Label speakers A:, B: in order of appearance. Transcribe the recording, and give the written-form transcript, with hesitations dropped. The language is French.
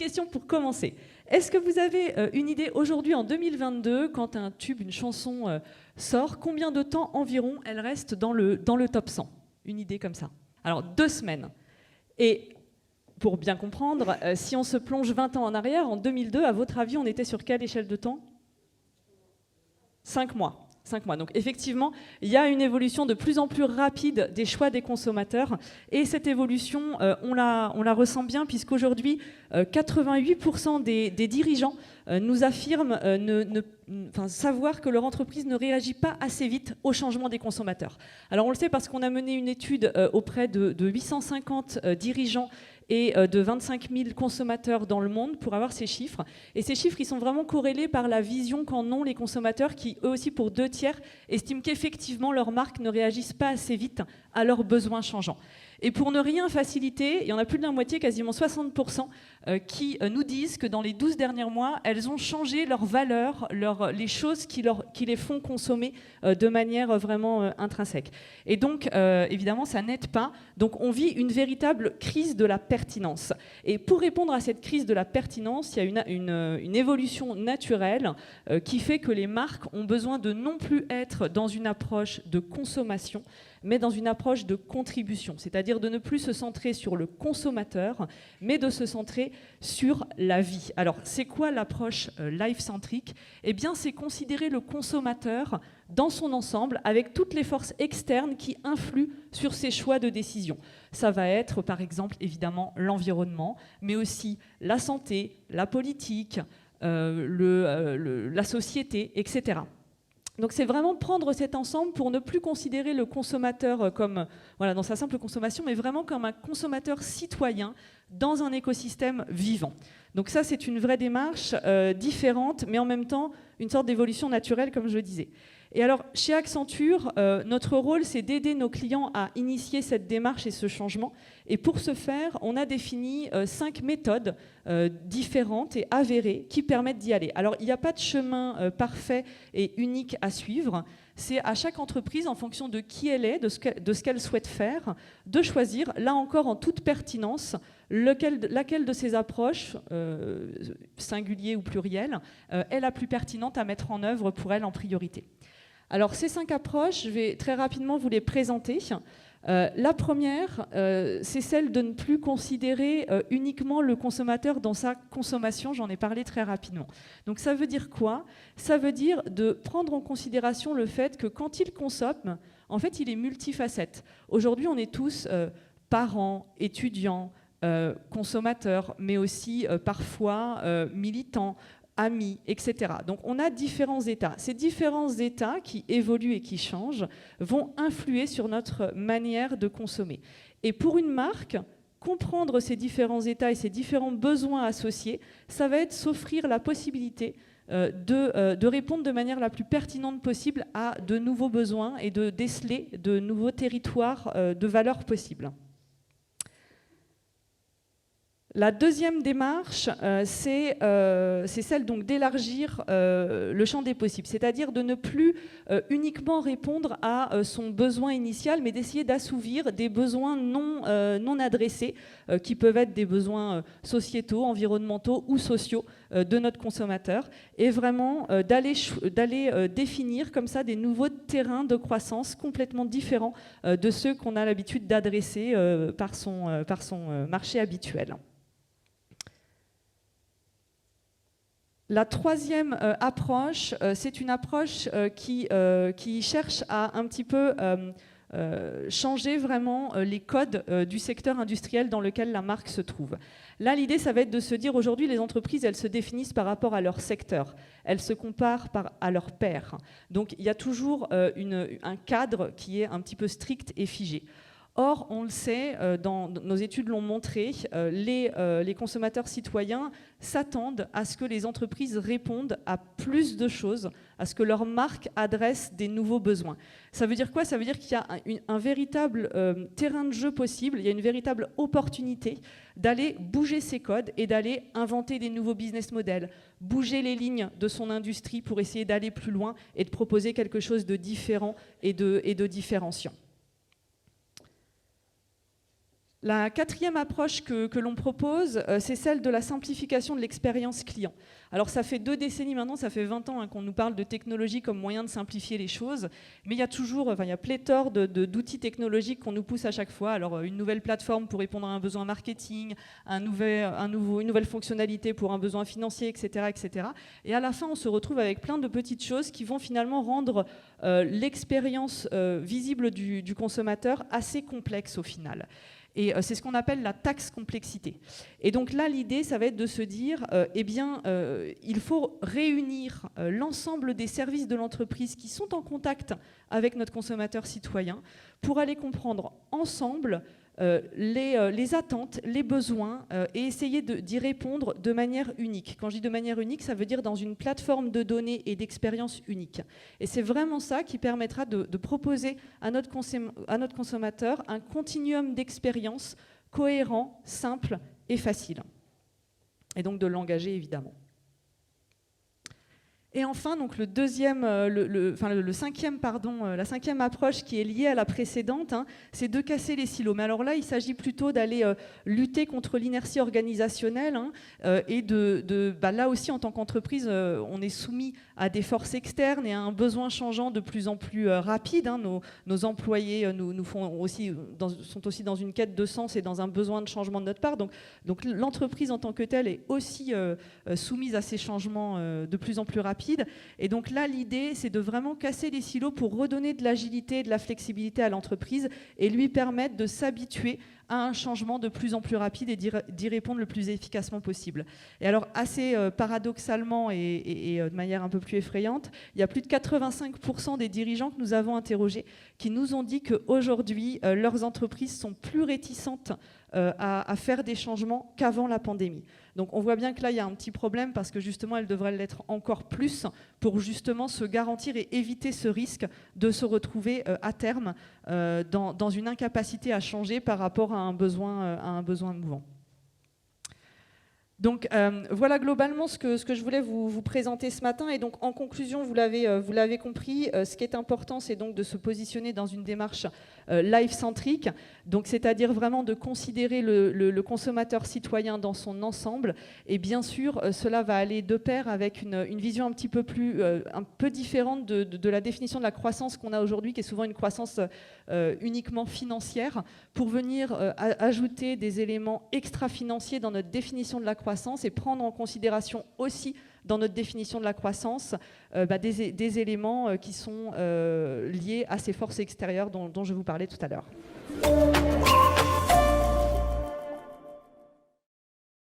A: question pour commencer. Est-ce que vous avez une idée aujourd'hui, en 2022, quand un tube, une chanson sort, combien de temps environ elle reste dans le top 100? Une idée comme ça. Alors, 2 semaines. Et pour bien comprendre, si on se plonge 20 ans en arrière, en 2002, à votre avis, on était sur quelle échelle de temps? 5 mois. 5 mois. Donc effectivement, il y a une évolution de plus en plus rapide des choix des consommateurs. Et cette évolution, on la ressent bien, puisqu'aujourd'hui, 88% des dirigeants nous affirment savoir que leur entreprise ne réagit pas assez vite au changement des consommateurs. Alors on le sait parce qu'on a mené une étude auprès de 850 dirigeants et de 25 000 consommateurs dans le monde pour avoir ces chiffres. Et ces chiffres, ils sont vraiment corrélés par la vision qu'en ont les consommateurs qui, eux aussi, pour 2/3, estiment qu'effectivement, leurs marques ne réagissent pas assez vite à leurs besoins changeants. Et pour ne rien faciliter, il y en a plus de la moitié, quasiment 60%, qui nous disent que dans les 12 derniers mois, elles ont changé leurs valeurs, les choses qui les font consommer de manière vraiment intrinsèque. Et donc, évidemment, ça n'aide pas. Donc, on vit une véritable crise de la pertinence. Et pour répondre à cette crise de la pertinence, il y a une évolution naturelle qui fait que les marques ont besoin de non plus être dans une approche de consommation, mais dans une approche de contribution, c'est-à-dire de ne plus se centrer sur le consommateur, mais de se centrer sur la vie. Alors, c'est quoi l'approche life-centrique? Eh bien, c'est considérer le consommateur dans son ensemble, avec toutes les forces externes qui influent sur ses choix de décision. Ça va être, par exemple, évidemment, l'environnement, mais aussi la santé, la politique, la société, etc. Donc c'est vraiment prendre cet ensemble pour ne plus considérer le consommateur comme, dans sa simple consommation, mais vraiment comme un consommateur citoyen dans un écosystème vivant. Donc ça, c'est une vraie démarche différente, mais en même temps une sorte d'évolution naturelle, comme je le disais. Et alors, chez Accenture, notre rôle, c'est d'aider nos clients à initier cette démarche et ce changement. Et pour ce faire, on a défini 5 méthodes différentes et avérées qui permettent d'y aller. Alors, il n'y a pas de chemin parfait et unique à suivre. C'est à chaque entreprise, en fonction de qui elle est, de ce qu'elle souhaite faire, de choisir, là encore en toute pertinence, laquelle de ces approches, singulier ou pluriel, est la plus pertinente à mettre en œuvre pour elle en priorité. Alors ces 5 approches, je vais très rapidement vous les présenter. La première, c'est celle de ne plus considérer uniquement le consommateur dans sa consommation, j'en ai parlé très rapidement. Donc ça veut dire quoi? Ça veut dire de prendre en considération le fait que quand il consomme, en fait il est multifacette. Aujourd'hui on est tous parents, étudiants, consommateurs, mais aussi parfois militants, amis, etc. Donc on a différents états. Ces différents états qui évoluent et qui changent vont influer sur notre manière de consommer. Et pour une marque, comprendre ces différents états et ces différents besoins associés, ça va être s'offrir la possibilité de répondre de manière la plus pertinente possible à de nouveaux besoins et de déceler de nouveaux territoires de valeurs possibles. La deuxième démarche, c'est celle donc d'élargir le champ des possibles, c'est-à-dire de ne plus uniquement répondre à son besoin initial, mais d'essayer d'assouvir des besoins non adressés, qui peuvent être des besoins sociétaux, environnementaux ou sociaux de notre consommateur, et vraiment d'aller définir comme ça des nouveaux terrains de croissance complètement différents de ceux qu'on a l'habitude d'adresser par son marché habituel. La troisième approche, c'est une approche qui cherche à un petit peu changer vraiment les codes du secteur industriel dans lequel la marque se trouve. Là, l'idée, ça va être de se dire aujourd'hui, les entreprises, elles se définissent par rapport à leur secteur. Elles se comparent à leurs pairs. Donc, il y a toujours un cadre qui est un petit peu strict et figé. Or, on le sait, nos études l'ont montré, les consommateurs citoyens s'attendent à ce que les entreprises répondent à plus de choses, à ce que leur marque adresse des nouveaux besoins. Ça veut dire quoi? Ça veut dire qu'il y a un véritable terrain de jeu possible, il y a une véritable opportunité d'aller bouger ces codes et d'aller inventer des nouveaux business models, bouger les lignes de son industrie pour essayer d'aller plus loin et de proposer quelque chose de différent et de différenciant. La quatrième approche que l'on propose, c'est celle de la simplification de l'expérience client. Alors ça fait 2 décennies maintenant, ça fait 20 ans qu'on nous parle de technologie comme moyen de simplifier les choses, mais il y a toujours, il y a pléthore d'outils technologiques qu'on nous pousse à chaque fois. Alors une nouvelle plateforme pour répondre à un besoin marketing, une nouvelle fonctionnalité pour un besoin financier, etc., etc. Et à la fin, on se retrouve avec plein de petites choses qui vont finalement rendre l'expérience visible du consommateur assez complexe au final. Et c'est ce qu'on appelle la taxe complexité. Et donc là, l'idée, ça va être de se dire, il faut réunir l'ensemble des services de l'entreprise qui sont en contact avec notre consommateur citoyen pour aller comprendre ensemble les attentes, les besoins et essayer d'y répondre de manière unique. Quand je dis de manière unique, ça veut dire dans une plateforme de données et d'expérience unique. Et c'est vraiment ça qui permettra de proposer à notre consommateur un continuum d'expérience cohérent, simple et facile. Et donc de l'engager évidemment. Et enfin, donc la cinquième approche qui est liée à la précédente, c'est de casser les silos. Mais alors là, il s'agit plutôt d'aller lutter contre l'inertie organisationnelle et là aussi, en tant qu'entreprise, on est soumis à des forces externes et à un besoin changeant de plus en plus rapide. Nos employés sont aussi dans une quête de sens et dans un besoin de changement de notre part. Donc l'entreprise en tant que telle est aussi soumise à ces changements de plus en plus rapides. Et donc là, l'idée, c'est de vraiment casser les silos pour redonner de l'agilité et de la flexibilité à l'entreprise et lui permettre de s'habituer à un changement de plus en plus rapide et d'y répondre le plus efficacement possible. Et alors, assez paradoxalement et de manière un peu plus effrayante, il y a plus de 85% des dirigeants que nous avons interrogés qui nous ont dit qu'aujourd'hui, leurs entreprises sont plus réticentes à faire des changements qu'avant la pandémie. Donc on voit bien que là, il y a un petit problème parce que justement, elles devraient l'être encore plus pour justement se garantir et éviter ce risque de se retrouver à terme dans une incapacité à changer par rapport à un besoin mouvant. Donc voilà globalement ce que je voulais vous présenter ce matin. Et donc en conclusion, vous l'avez compris, ce qui est important, c'est donc de se positionner dans une démarche life-centrique, donc c'est-à-dire vraiment de considérer le consommateur citoyen dans son ensemble. Et bien sûr, cela va aller de pair avec une vision un peu différente de la définition de la croissance qu'on a aujourd'hui, qui est souvent une croissance uniquement financière, pour venir ajouter des éléments extra-financiers dans notre définition de la croissance et prendre en considération aussi dans notre définition de la croissance des éléments qui sont liés à ces forces extérieures dont je vous parlais tout à l'heure.